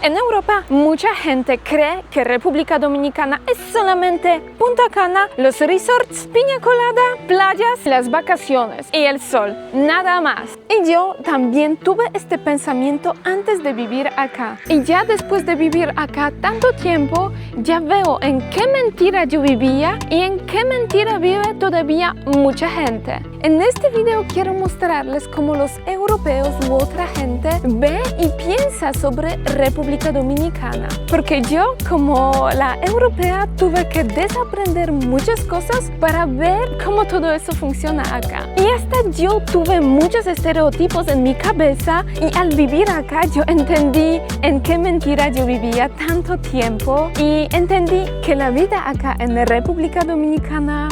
En Europa, mucha gente cree que República Dominicana es solamente Punta Cana, los resorts, piña colada, playas, las vacaciones y el sol, nada más. Y yo también tuve este pensamiento antes de vivir acá. Y ya después de vivir acá tanto tiempo, ya veo en qué mentira yo vivía y en qué mentira vive todavía mucha gente. En este video quiero mostrarles cómo los europeos u otra gente ve y piensa sobre República Dominicana. Porque yo, como la europea, tuve que desaprender muchas cosas para ver cómo todo eso funciona acá. Y hasta yo tuve muchos estereotipos en mi cabeza y al vivir acá yo entendí en qué mentira yo vivía tanto tiempo y entendí que la vida acá en la República Dominicana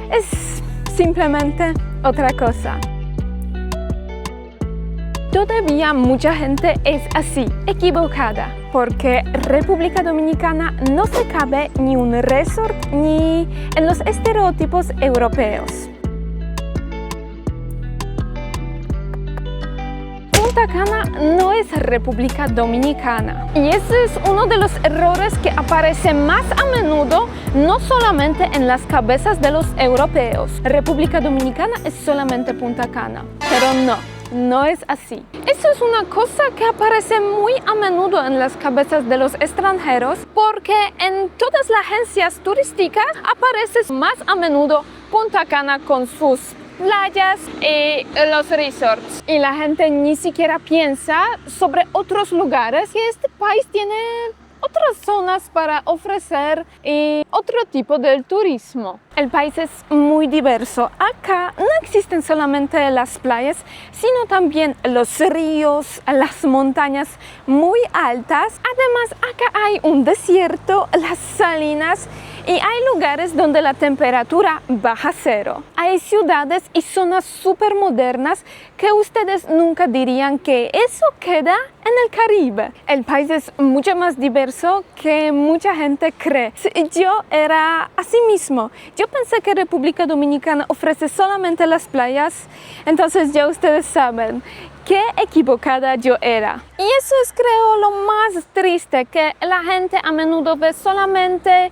es simplemente otra cosa. Todavía mucha gente es así, equivocada, porque República Dominicana no se cabe ni un resort ni en los estereotipos europeos. Punta Cana no es República Dominicana y ese es uno de los errores que aparece más a menudo, no solamente en las cabezas de los europeos. República Dominicana es solamente Punta Cana, pero no es así. Eso es una cosa que aparece muy a menudo en las cabezas de los extranjeros porque en todas las agencias turísticas aparece más a menudo Punta Cana con sus playas y los resorts. Y la gente ni siquiera piensa sobre otros lugares que este país tiene otras zonas para ofrecer y otro tipo de turismo. El país es muy diverso. Acá no existen solamente las playas, sino también los ríos, las montañas muy altas. Además, acá hay un desierto, las salinas y hay lugares donde la temperatura baja a cero. Hay ciudades y zonas súper modernas que ustedes nunca dirían que eso queda en el Caribe. El país es mucho más diverso que mucha gente cree. Yo era así mismo. Yo pensé que República Dominicana ofrece solamente las playas, entonces ya ustedes saben qué equivocada yo era. Y eso es, creo, lo más triste, que la gente a menudo ve solamente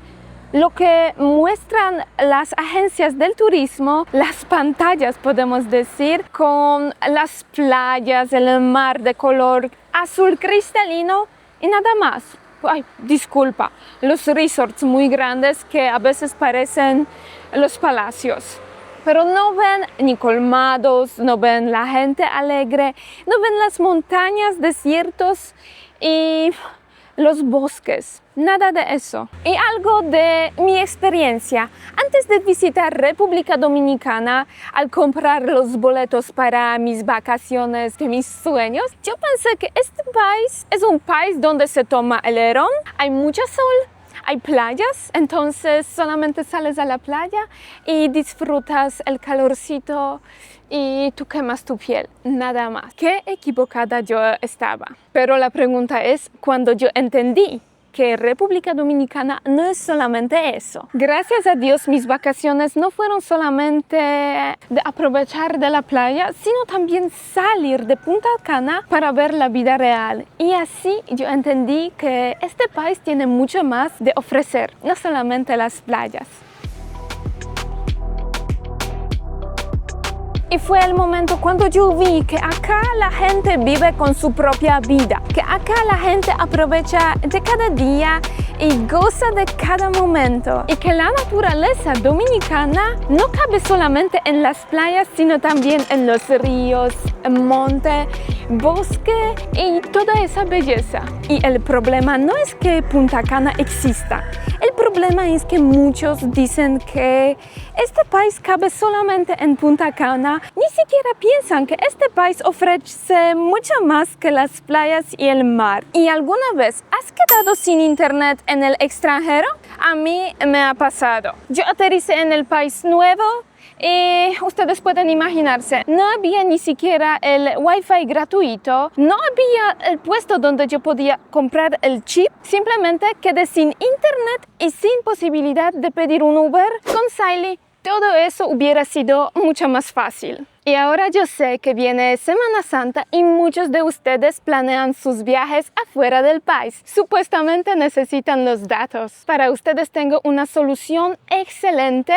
lo que muestran las agencias del turismo, las pantallas, podemos decir, con las playas, el mar de color azul cristalino y nada más. Ay, disculpa, los resorts muy grandes que a veces parecen los palacios. Pero no ven ni colmados, no ven la gente alegre, no ven las montañas, desiertos y los bosques, nada de eso. Y algo de mi experiencia, antes de visitar República Dominicana, al comprar los boletos para mis vacaciones de mis sueños, yo pensé que este país es un país donde se toma el herón, hay mucho sol, hay playas, entonces solamente sales a la playa y disfrutas el calorcito y tú quemas tu piel, nada más. Qué equivocada yo estaba. Pero la pregunta es, cuando yo entendí que República Dominicana no es solamente eso. Gracias a Dios, mis vacaciones no fueron solamente de aprovechar de la playa, sino también salir de Punta Cana para ver la vida real. Y así yo entendí que este país tiene mucho más de ofrecer, no solamente las playas. Y fue el momento cuando yo vi que acá la gente vive con su propia vida, que acá la gente aprovecha de cada día y goza de cada momento, y que la naturaleza dominicana no cabe solamente en las playas, sino también en los ríos, monte, bosque y toda esa belleza. Y el problema no es que Punta Cana exista, el problema es que muchos dicen que este país cabe solamente en Punta Cana, ni siquiera piensan que este país ofrece mucho más que las playas y el mar. ¿Y alguna vez has quedado sin internet en el extranjero? A mí me ha pasado. Yo aterricé en el país nuevo y ustedes pueden imaginarse, no había ni siquiera el wifi gratuito, no había el puesto donde yo podía comprar el chip, simplemente quedé sin internet y sin posibilidad de pedir un Uber. Con Siley todo eso hubiera sido mucho más fácil. Y ahora yo sé que viene Semana Santa y muchos de ustedes planean sus viajes afuera del país. Supuestamente necesitan los datos. Para ustedes tengo una solución excelente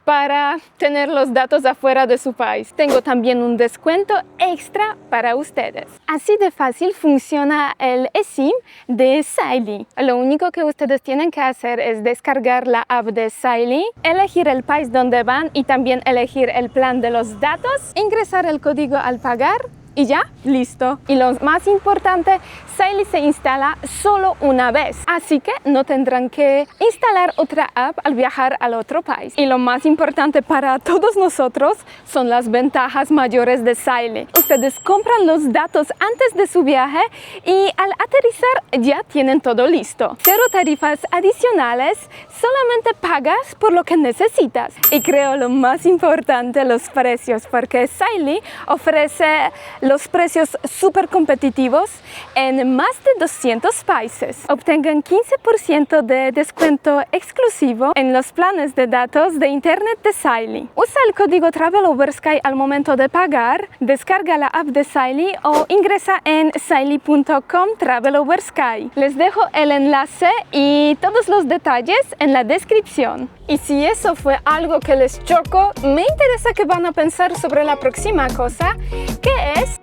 para tener los datos afuera de su país. Tengo también un descuento extra para ustedes. Así de fácil funciona el eSIM de Saily. Lo único que ustedes tienen que hacer es descargar la app de Saily, elegir el país donde van y también elegir el plan de los datos, ingresar el código al pagar y ya, listo. Y lo más importante, Saily se instala solo una vez, así que no tendrán que instalar otra app al viajar al otro país. Y lo más importante para todos nosotros son las ventajas mayores de Saily. Ustedes compran los datos antes de su viaje y al aterrizar ya tienen todo listo. Cero tarifas adicionales, solamente pagas por lo que necesitas. Y creo lo más importante, los precios, porque Saily ofrece los precios súper competitivos en más de 200 países. Obtengan 15% de descuento exclusivo en los planes de datos de internet de Saily. Usa el código TravelOverSky al momento de pagar, descarga la app de Saily o ingresa en saily.com/TravelOverSky. Les dejo el enlace y todos los detalles en la descripción. Y si eso fue algo que les chocó, me interesa que van a pensar sobre la próxima cosa, que es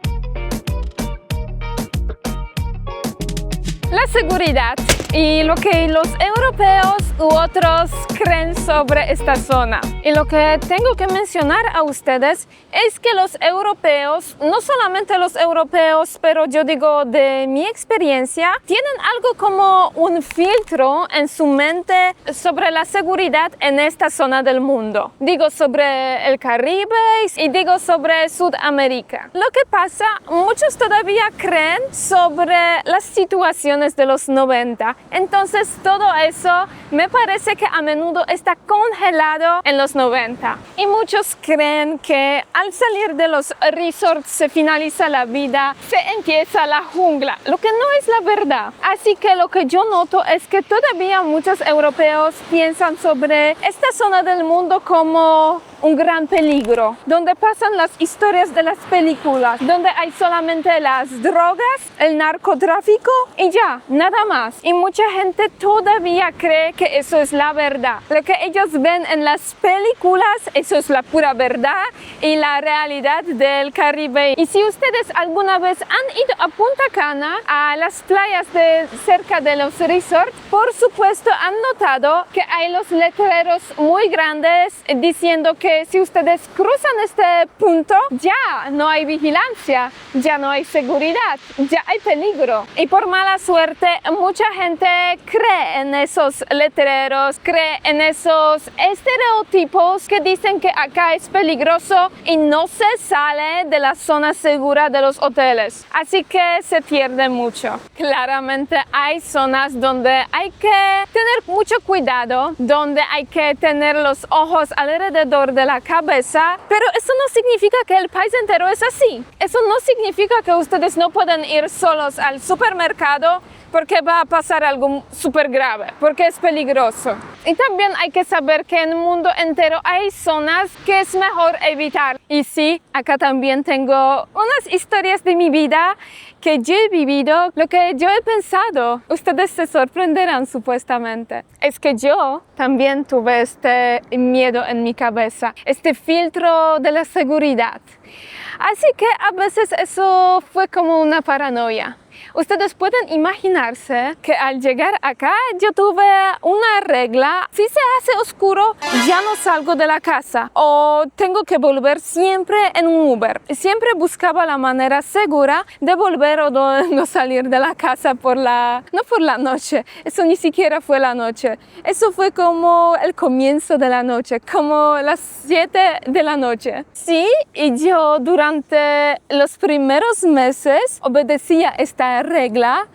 la seguridad y lo que los europeos u otros creen sobre esta zona. Y lo que tengo que mencionar a ustedes es que los europeos, no solamente los europeos, pero yo digo de mi experiencia, tienen algo como un filtro en su mente sobre la seguridad en esta zona del mundo. Digo sobre el Caribe y digo sobre Sudamérica. Lo que pasa, muchos todavía creen sobre las situaciones de los 90. Entonces todo eso me parece que a menudo está congelado en los 90. Y muchos creen que al salir de los resorts se finaliza la vida, se empieza la jungla, lo que no es la verdad. Así que lo que yo noto es que todavía muchos europeos piensan sobre esta zona del mundo como un gran peligro, donde pasan las historias de las películas, donde hay solamente las drogas, el narcotráfico y ya, nada más. Y mucha gente todavía cree que eso es la verdad. Lo que ellos ven en las películas, eso es la pura verdad y la realidad del Caribe. Y si ustedes alguna vez han ido a Punta Cana, a las playas de cerca de los resorts, por supuesto han notado que hay los letreros muy grandes diciendo que si ustedes cruzan este punto, ya no hay vigilancia, ya no hay seguridad, ya hay peligro. Y por mala suerte, mucha gente cree en esos letreros, cree en esos estereotipos que dicen que acá es peligroso y no se sale de la zona segura de los hoteles. Así que se pierde mucho. Claramente hay zonas donde hay que tener mucho cuidado, donde hay que tener los ojos alrededor de la cabeza, pero eso no significa que el país entero es así. Eso no significa que ustedes no pueden ir solos al supermercado porque va a pasar algo súper grave, porque es peligroso. Y también hay que saber que en el mundo entero hay zonas que es mejor evitar. Y sí, acá también tengo unas historias de mi vida que yo he vivido, lo que yo he pensado. Ustedes se sorprenderán supuestamente. Es que yo también tuve este miedo en mi cabeza, este filtro de la seguridad. Así que a veces eso fue como una paranoia. Ustedes pueden imaginarse que al llegar acá yo tuve una regla: si se hace oscuro ya no salgo de la casa o tengo que volver siempre en un Uber. Siempre buscaba la manera segura de volver o no salir de la casa no por la noche, eso ni siquiera fue la noche, eso fue como el comienzo de la noche, como las 7 de la noche. Sí, y yo durante los primeros meses obedecía esta regla.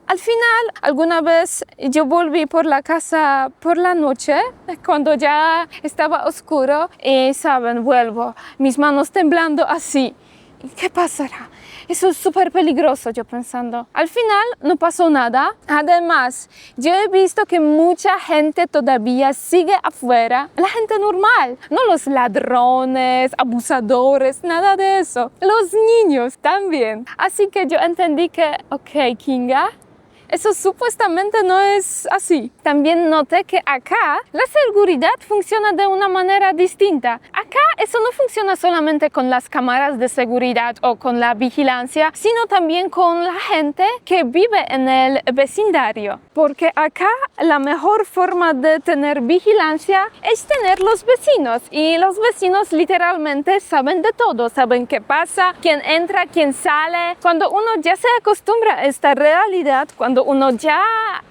Al final, alguna vez yo volví por la casa por la noche, cuando ya estaba oscuro, y saben, vuelvo, mis manos temblando así. ¿Qué pasará? Eso es súper peligroso, yo pensando. Al final no pasó nada. Además, yo he visto que mucha gente todavía sigue afuera. La gente normal, no los ladrones, abusadores, nada de eso. Los niños también. Así que yo entendí que, ok, Kinga, eso supuestamente no es así. También noté que acá la seguridad funciona de una manera distinta. Acá eso no funciona solamente con las cámaras de seguridad o con la vigilancia, sino también con la gente que vive en el vecindario. Porque acá la mejor forma de tener vigilancia es tener los vecinos. Y los vecinos literalmente saben de todo. Saben qué pasa, quién entra, quién sale. Cuando uno ya se acostumbra a esta realidad, cuando uno ya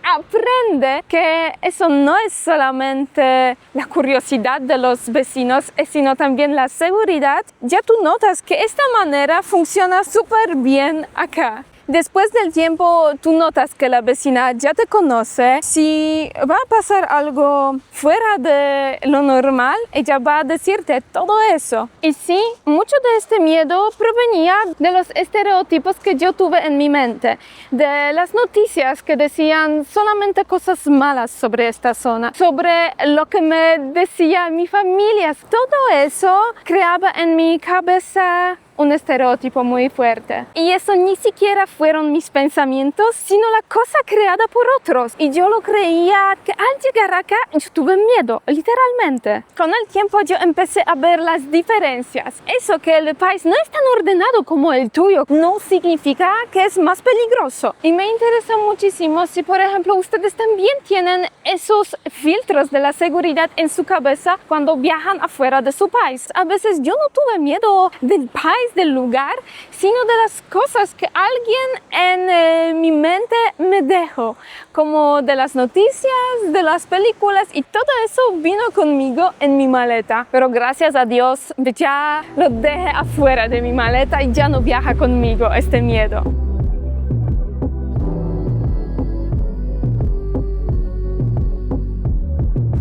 aprende que eso no es solamente la curiosidad de los vecinos, sino también la seguridad, ya tú notas que esta manera funciona súper bien acá. Después del tiempo, tú notas que la vecina ya te conoce. Si va a pasar algo fuera de lo normal, ella va a decirte todo eso. Y sí, mucho de este miedo provenía de los estereotipos que yo tuve en mi mente, de las noticias que decían solamente cosas malas sobre esta zona, sobre lo que me decía mi familia. Todo eso creaba en mi cabeza un estereotipo muy fuerte. Y eso ni siquiera fueron mis pensamientos, sino la cosa creada por otros. Y yo lo creía que al llegar acá yo tuve miedo, literalmente. Con el tiempo yo empecé a ver las diferencias. Eso que el país no es tan ordenado como el tuyo no significa que es más peligroso. Y me interesa muchísimo si, por ejemplo, ustedes también tienen esos filtros de la seguridad en su cabeza cuando viajan afuera de su país. A veces yo no tuve miedo del país, del lugar, sino de las cosas que alguien en mi mente me dejó, como de las noticias, de las películas, y todo eso vino conmigo en mi maleta. Pero gracias a Dios ya lo dejé afuera de mi maleta y ya no viaja conmigo este miedo.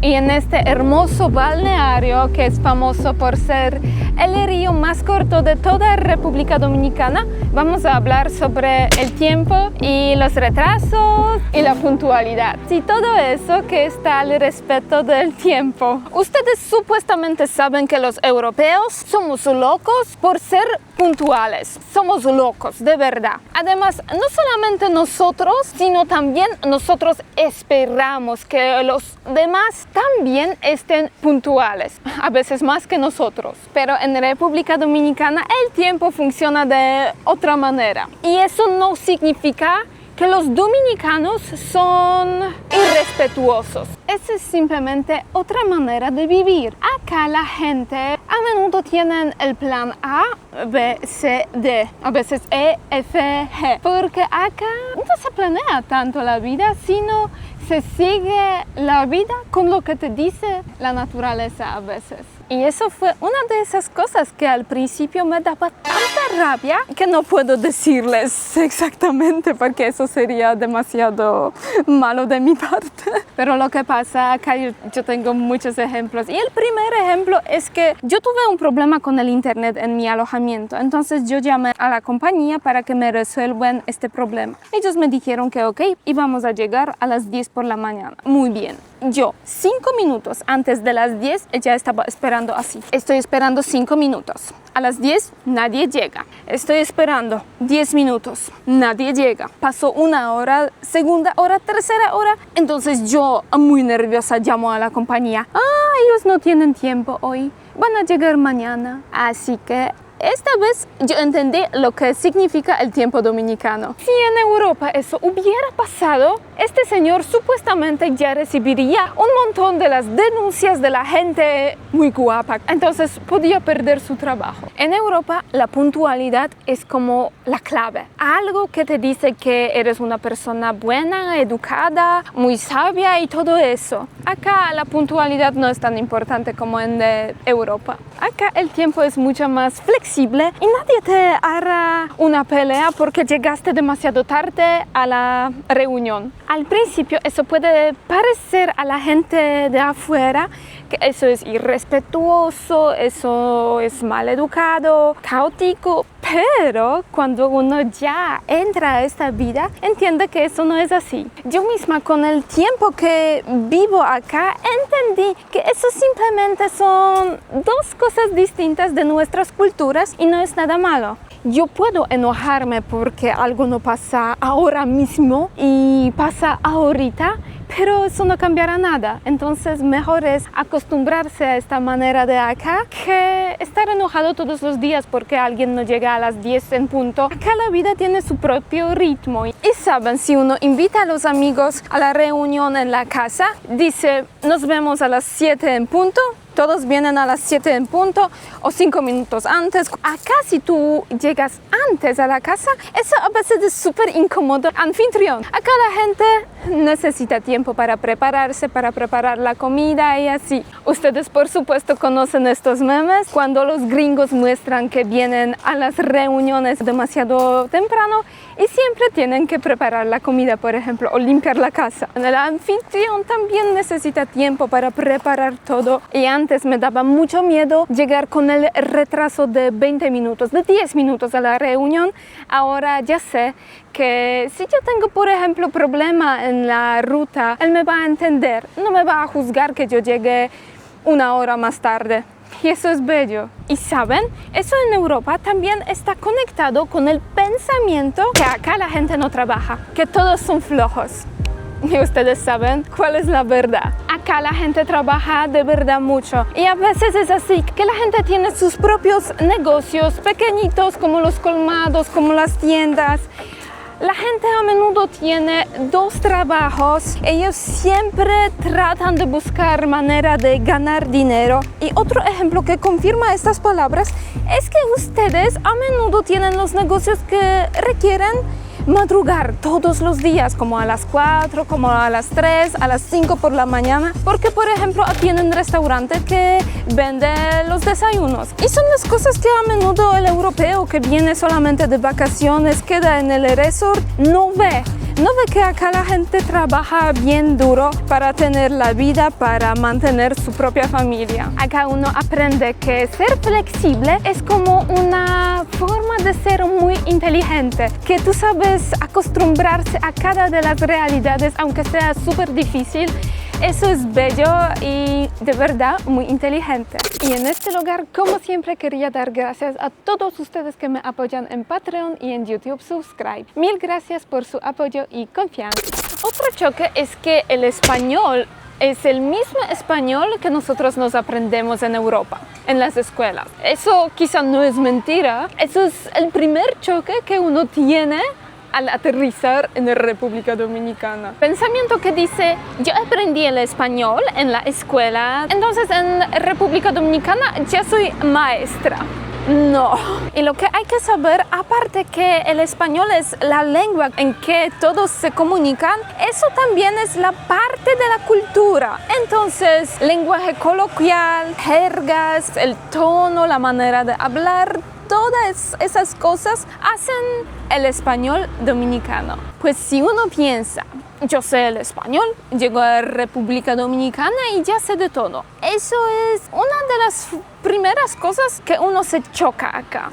Y en este hermoso balneario que es famoso por ser el río más corto de toda República Dominicana, vamos a hablar sobre el tiempo y los retrasos y la puntualidad y todo eso que está al respecto del tiempo. Ustedes supuestamente saben que los europeos somos locos por ser puntuales. Somos locos, de verdad. Además, no solamente nosotros, sino también nosotros esperamos que los demás también estén puntuales, a veces más que nosotros. Pero en República Dominicana el tiempo funciona de otra manera. Y eso no significa que los dominicanos son irrespetuosos. Esa es simplemente otra manera de vivir. Acá la gente a menudo tienen el plan A, B, C, D, a veces E, F, G, porque acá no se planea tanto la vida, sino se sigue la vida con lo que te dice la naturaleza a veces. Y eso fue una de esas cosas que al principio me daba tanta rabia que no puedo decirles exactamente porque eso sería demasiado malo de mi parte. Pero lo que pasa acá, yo tengo muchos ejemplos. Y el primer ejemplo es que yo tuve un problema con el internet en mi alojamiento. Entonces yo llamé a la compañía para que me resuelvan este problema. Ellos me dijeron que ok, íbamos a llegar a las 10 por la mañana. Muy bien. Yo, 5 minutos antes de las 10, ya estaba esperando así. Estoy esperando 5 minutos. A las 10, nadie llega. Estoy esperando 10 minutos. Nadie llega. Pasó una hora, segunda hora, tercera hora. Entonces yo, muy nerviosa, llamo a la compañía. Ellos no tienen tiempo hoy. Van a llegar mañana. Así que esta vez yo entendí lo que significa el tiempo dominicano. Si en Europa eso hubiera pasado, este señor supuestamente ya recibiría un montón de las denuncias de la gente muy guapa. Entonces podía perder su trabajo. En Europa la puntualidad es como la clave. Algo que te dice que eres una persona buena, educada, muy sabia y todo eso. Acá la puntualidad no es tan importante como en Europa. Acá el tiempo es mucho más flexible y nadie te hará una pelea porque llegaste demasiado tarde a la reunión. Al principio eso puede parecer a la gente de afuera que eso es irrespetuoso, eso es mal educado, caótico, Pero cuando uno ya entra a esta vida, entiende que eso no es así. Yo misma, con el tiempo que vivo acá, entendí que eso simplemente son dos cosas distintas de nuestras culturas y no es nada malo. Yo puedo enojarme porque algo no pasa ahora mismo y pasa ahorita, pero eso no cambiará nada. Entonces mejor es acostumbrarse a esta manera de acá que estar enojado todos los días porque alguien no llega a las 10 en punto. Acá la vida tiene su propio ritmo. Y saben, si uno invita a los amigos a la reunión en la casa, dice nos vemos a las 7 en punto, todos vienen a las 7 en punto o 5 minutos antes. Acá si tú llegas antes a la casa, eso a veces es súper incómodo. Anfitrión, acá la gente necesita tiempo para prepararse, para preparar la comida y así. Ustedes por supuesto conocen estos memes cuando los gringos muestran que vienen a las reuniones demasiado temprano y siempre tienen que preparar la comida, por ejemplo, o limpiar la casa. El anfitrión también necesita tiempo para preparar todo y antes me daba mucho miedo llegar con el retraso de 20 minutos, de 10 minutos a la reunión. Ahora ya sé que si yo tengo, por ejemplo, problema en la ruta, él me va a entender, no me va a juzgar que yo llegue una hora más tarde. Y eso es bello. Y saben, eso en Europa también está conectado con el pensamiento que acá la gente no trabaja, que todos son flojos. Y ustedes saben cuál es la verdad. Acá la gente trabaja de verdad mucho. Y a veces es así, que la gente tiene sus propios negocios pequeñitos, como los colmados, como las tiendas. La gente a menudo tiene dos trabajos. Ellos siempre tratan de buscar manera de ganar dinero. Y otro ejemplo que confirma estas palabras es que ustedes a menudo tienen los negocios que requieren madrugar todos los días, como a las 4, como a las 3, a las 5 por la mañana, porque por ejemplo tienen restaurantes que venden los desayunos. Y son las cosas que a menudo el europeo que viene solamente de vacaciones, queda en el resort, no ve. No ve que acá la gente trabaja bien duro para tener la vida, para mantener su propia familia. Acá uno aprende que ser flexible es como una forma de ser muy inteligente, que tú sabes acostumbrarse a cada de las realidades, aunque sea súper difícil. Eso es bello y de verdad muy inteligente. Y en este lugar, como siempre, quería dar gracias a todos ustedes que me apoyan en Patreon y en YouTube Subscribe. Mil gracias por su apoyo y confianza. Otro choque es que el español es el mismo español que nosotros nos aprendemos en Europa, en las escuelas. Eso quizá no es mentira. Eso es el primer choque que uno tiene al aterrizar en la República Dominicana. Pensamiento que dice, yo aprendí el español en la escuela, entonces en República Dominicana ya soy maestra. No. Y lo que hay que saber, aparte que el español es la lengua en que todos se comunican, eso también es la parte de la cultura. Entonces, lenguaje coloquial, jergas, el tono, la manera de hablar, todas esas cosas hacen el español dominicano. Pues si uno piensa, yo sé el español, llego a República Dominicana y ya sé de todo. Eso es una de las primeras cosas que uno se choca acá.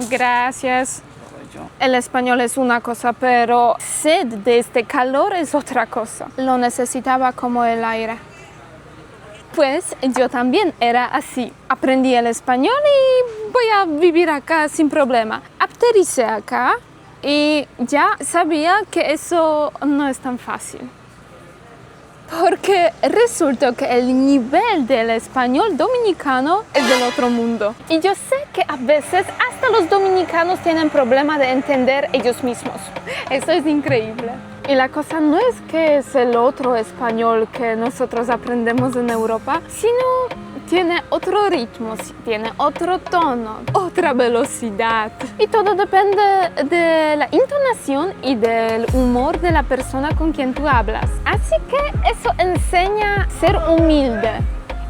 Gracias. El español es una cosa, pero sed de este calor es otra cosa. Lo necesitaba como el aire. Pues yo también era así. Aprendí el español y voy a vivir acá sin problema. Aterricé acá y ya sabía que eso no es tan fácil. Porque resulta que el nivel del español dominicano es del otro mundo. Y yo sé que a veces hasta los dominicanos tienen problema de entender ellos mismos. Eso es increíble. Y la cosa no es que es el otro español que nosotros aprendemos en Europa, sino tiene otro ritmo, tiene otro tono, otra velocidad. Y todo depende de la entonación y del humor de la persona con quien tú hablas. Así que eso enseña a ser humilde.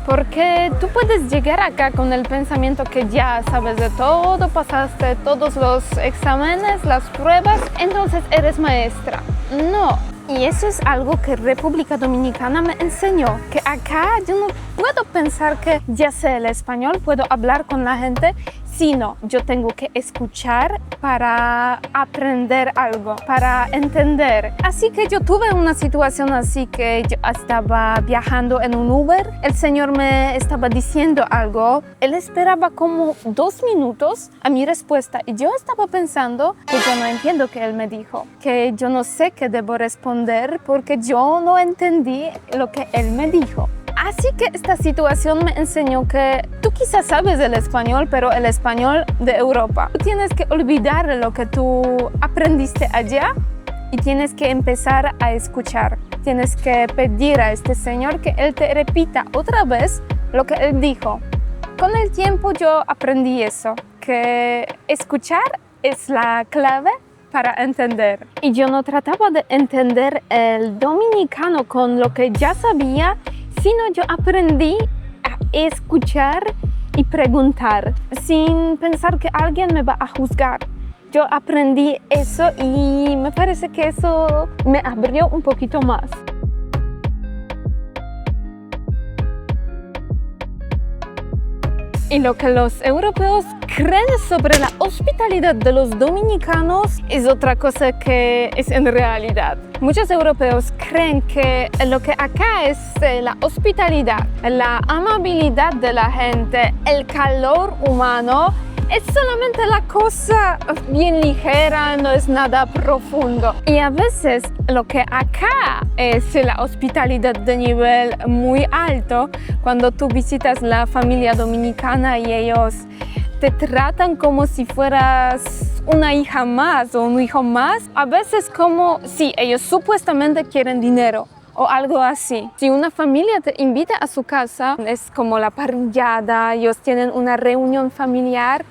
Porque tú puedes llegar acá con el pensamiento que ya sabes de todo, pasaste todos los exámenes, las pruebas, entonces eres maestra. No. Y eso es algo que República Dominicana me enseñó, que acá yo no puedo pensar que ya sé el español, puedo hablar con la gente sino yo tengo que escuchar para aprender algo, para entender. Así que yo tuve una situación así que yo estaba viajando en un Uber, el señor me estaba diciendo algo, él esperaba como 2 minutos a mi respuesta y yo estaba pensando que yo no entiendo qué él me dijo, que yo no sé qué debo responder porque yo no entendí lo que él me dijo. Así que esta situación me enseñó que tú quizás sabes el español, pero el español de Europa. Tú tienes que olvidar lo que tú aprendiste allá y tienes que empezar a escuchar. Tienes que pedir a este señor que él te repita otra vez lo que él dijo. Con el tiempo yo aprendí eso, que escuchar es la clave para entender. Y yo no trataba de entender el dominicano con lo que ya sabía, sino yo aprendí a escuchar y preguntar sin pensar que alguien me va a juzgar. Yo aprendí eso y me parece que eso me abrió un poquito más. Y lo que los europeos creen sobre la hospitalidad de los dominicanos es otra cosa que es en realidad. Muchos europeos creen que lo que acá es la hospitalidad, la amabilidad de la gente, el calor humano, es solamente la cosa bien ligera, no es nada profundo. Y a veces lo que acá es la hospitalidad de nivel muy alto, cuando tú visitas la familia dominicana y ellos te tratan como si fueras una hija más o un hijo más, a veces como si ellos supuestamente quieren dinero o algo así. Si una familia te invita a su casa, es como la parrillada, ellos tienen una reunión familiar,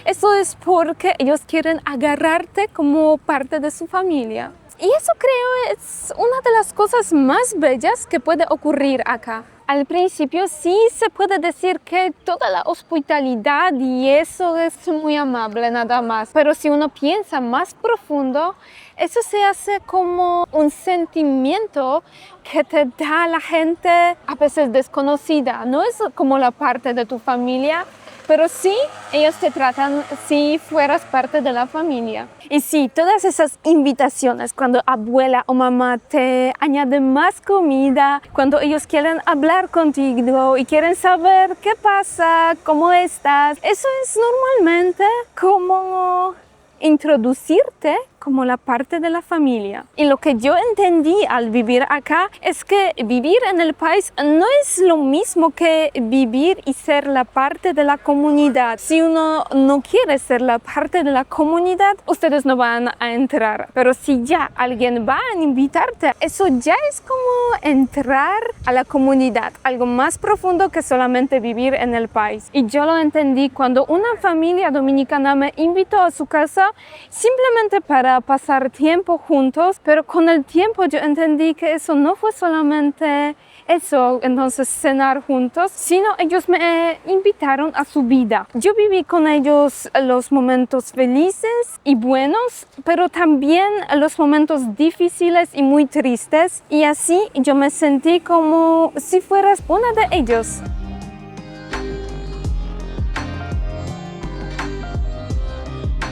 eso es porque ellos quieren agarrarte como parte de su familia. Y eso creo es una de las cosas más bellas que puede ocurrir acá. Al principio sí se puede decir que toda la hospitalidad y eso es muy amable nada más, pero si uno piensa más profundo, eso se hace como un sentimiento que te da la gente a veces desconocida. No es como la parte de tu familia, pero sí, ellos te tratan si fueras parte de la familia. Y sí, todas esas invitaciones, cuando abuela o mamá te añaden más comida, cuando ellos quieren hablar contigo y quieren saber qué pasa, cómo estás, eso es normalmente como introducirte como la parte de la familia. Y lo que yo entendí al vivir acá es que vivir en el país no es lo mismo que vivir y ser la parte de la comunidad. Si uno no quiere ser la parte de la comunidad, ustedes no van a entrar. Pero si ya alguien va a invitarte, eso ya es como entrar a la comunidad, algo más profundo que solamente vivir en el país. Y yo lo entendí cuando una familia dominicana me invitó a su casa simplemente para pasar tiempo juntos, pero con el tiempo yo entendí que eso no fue solamente eso, entonces cenar juntos, sino ellos me invitaron a su vida. Yo viví con ellos los momentos felices y buenos, pero también los momentos difíciles y muy tristes, y así yo me sentí como si fueras una de ellos.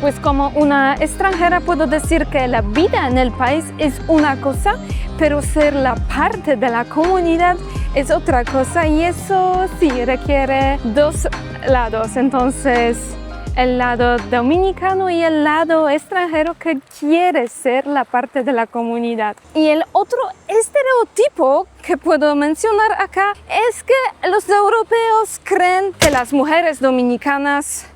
Pues como una extranjera puedo decir que la vida en el país es una cosa, pero ser la parte de la comunidad es otra cosa, y eso sí requiere dos lados. Entonces, el lado dominicano y el lado extranjero que quiere ser la parte de la comunidad. Y el otro estereotipo que puedo mencionar acá es que los europeos creen que las mujeres dominicanas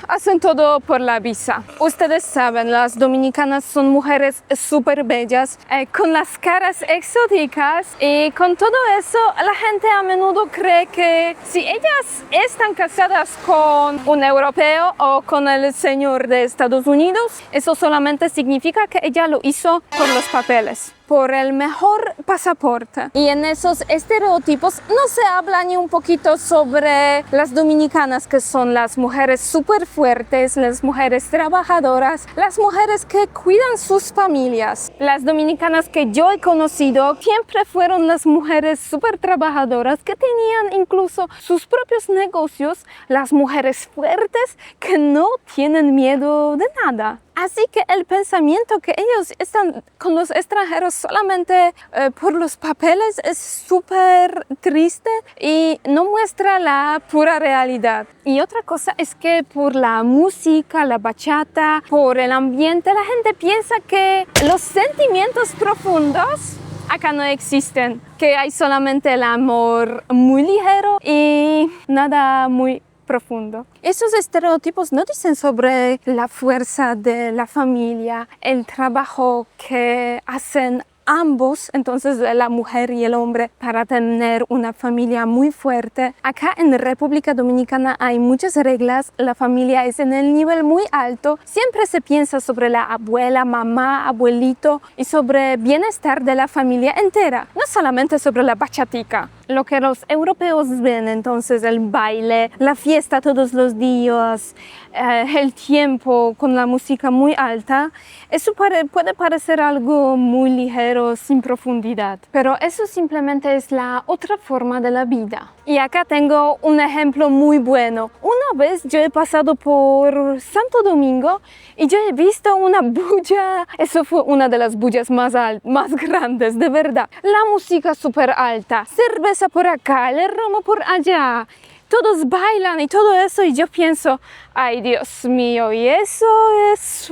hacen todo por la visa. Ustedes saben, las dominicanas son mujeres súper bellas, con las caras exóticas, y con todo eso la gente a menudo cree que si ellas están casadas con un europeo o con el señor de Estados Unidos, eso solamente significa que ella lo hizo por los papeles. por el mejor pasaporte. Y en esos estereotipos no se habla ni un poquito sobre las dominicanas, que son las mujeres súper fuertes, las mujeres trabajadoras, las mujeres que cuidan sus familias. Las dominicanas que yo he conocido siempre fueron las mujeres súper trabajadoras que tenían incluso sus propios negocios, las mujeres fuertes que no tienen miedo de nada. Así que el pensamiento que ellos están con los extranjeros solamente por los papeles es súper triste y no muestra la pura realidad. Y otra cosa es que por la música, la bachata, por el ambiente, la gente piensa que los sentimientos profundos acá no existen, que hay solamente el amor muy ligero y nada muy profundo. Esos estereotipos no dicen sobre la fuerza de la familia, el trabajo que hacen ambos, entonces la mujer y el hombre, para tener una familia muy fuerte. Acá en República Dominicana hay muchas reglas, la familia es en el nivel muy alto, siempre se piensa sobre la abuela, mamá, abuelito y sobre el bienestar de la familia entera, no solamente sobre la bachatica. Lo que los europeos ven, entonces el baile, la fiesta todos los días, el tiempo con la música muy alta, eso puede parecer algo muy ligero, sin profundidad. Pero eso simplemente es la otra forma de la vida. Y acá tengo un ejemplo muy bueno. Una vez yo he pasado por Santo Domingo y yo he visto una bulla. Eso fue una de las bullas más grandes, de verdad. La música súper alta, cerveza por acá, el romo por allá. Todos bailan y todo eso y yo pienso, ay Dios mío, y eso es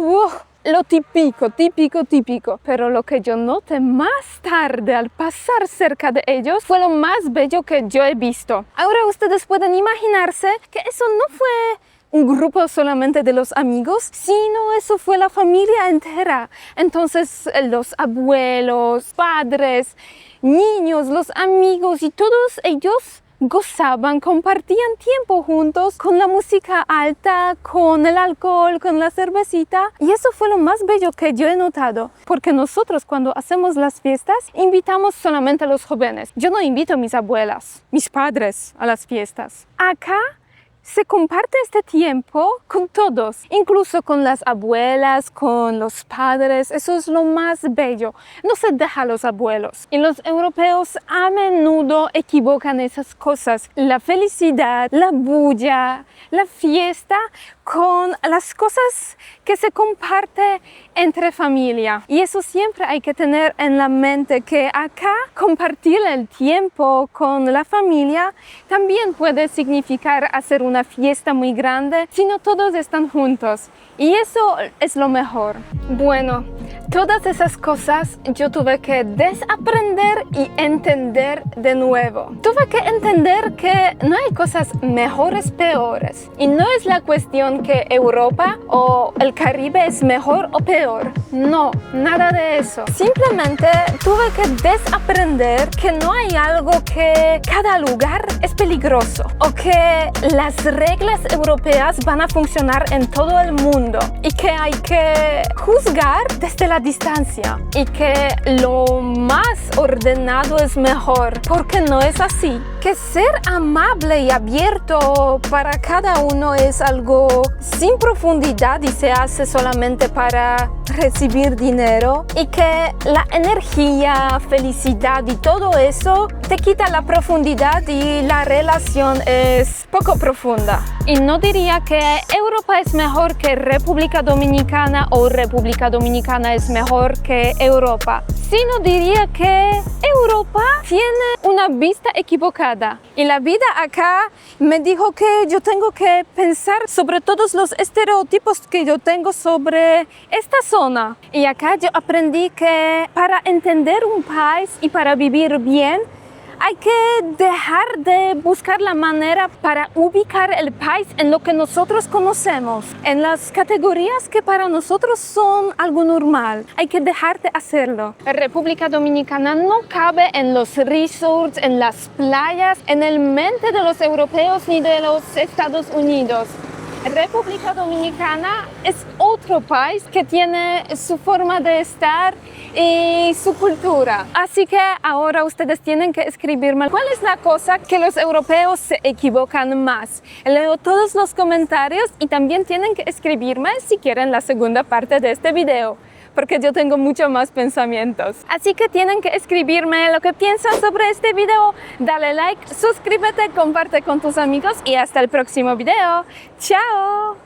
lo típico. Pero lo que yo noté más tarde al pasar cerca de ellos fue lo más bello que yo he visto. Ahora ustedes pueden imaginarse que eso no fue un grupo solamente de los amigos, sino eso fue la familia entera. Entonces los abuelos, padres, niños, los amigos y todos ellos gozaban, compartían tiempo juntos con la música alta, con el alcohol, con la cervecita. Y eso fue lo más bello que yo he notado, porque nosotros cuando hacemos las fiestas invitamos solamente a los jóvenes. Yo no invito a mis abuelas, mis padres a las fiestas. Acá se comparte este tiempo con todos, incluso con las abuelas, con los padres. Eso es lo más bello. No se deja a los abuelos. Y los europeos a menudo equivocan esas cosas. La felicidad, la bulla, la fiesta con las cosas que se comparte entre familia. Y eso siempre hay que tener en la mente, que acá compartir el tiempo con la familia también puede significar hacer una fiesta muy grande si no todos están juntos. Y eso es lo mejor. Bueno, todas esas cosas yo tuve que desaprender y entender de nuevo. Tuve que entender que no hay cosas mejores, peores. Y no es la cuestión que Europa o el Caribe es mejor o peor. No, nada de eso. Simplemente tuve que desaprender que no hay algo, que cada lugar es peligroso o que las reglas europeas van a funcionar en todo el mundo y que hay que juzgar desde la distancia y que lo más ordenado es mejor, porque no es así. Que ser amable y abierto para cada uno es algo sin profundidad y se hace solamente para recibir dinero, y que la energía, felicidad y todo eso te quita la profundidad y la relación es poco profunda. Y no diría que Europa es mejor que República Dominicana o República Dominicana es mejor que Europa, sino diría que Europa tiene una vista equivocada. Y la vida acá me dijo que yo tengo que pensar sobre todos los estereotipos que yo tengo sobre esta zona. Y acá yo aprendí que para entender un país y para vivir bien, hay que dejar de buscar la manera para ubicar el país en lo que nosotros conocemos, en las categorías que para nosotros son algo normal. Hay que dejar de hacerlo. República Dominicana no cabe en los resorts, en las playas, en el mente de los europeos ni de los Estados Unidos. República Dominicana es otro país que tiene su forma de estar y su cultura. Así que ahora ustedes tienen que escribirme cuál es la cosa que los europeos se equivocan más. Leo todos los comentarios y también tienen que escribirme si quieren la segunda parte de este video, porque yo tengo mucho más pensamientos. Así que tienen que escribirme lo que piensan sobre este video. Dale like, suscríbete, comparte con tus amigos y hasta el próximo video. ¡Chao!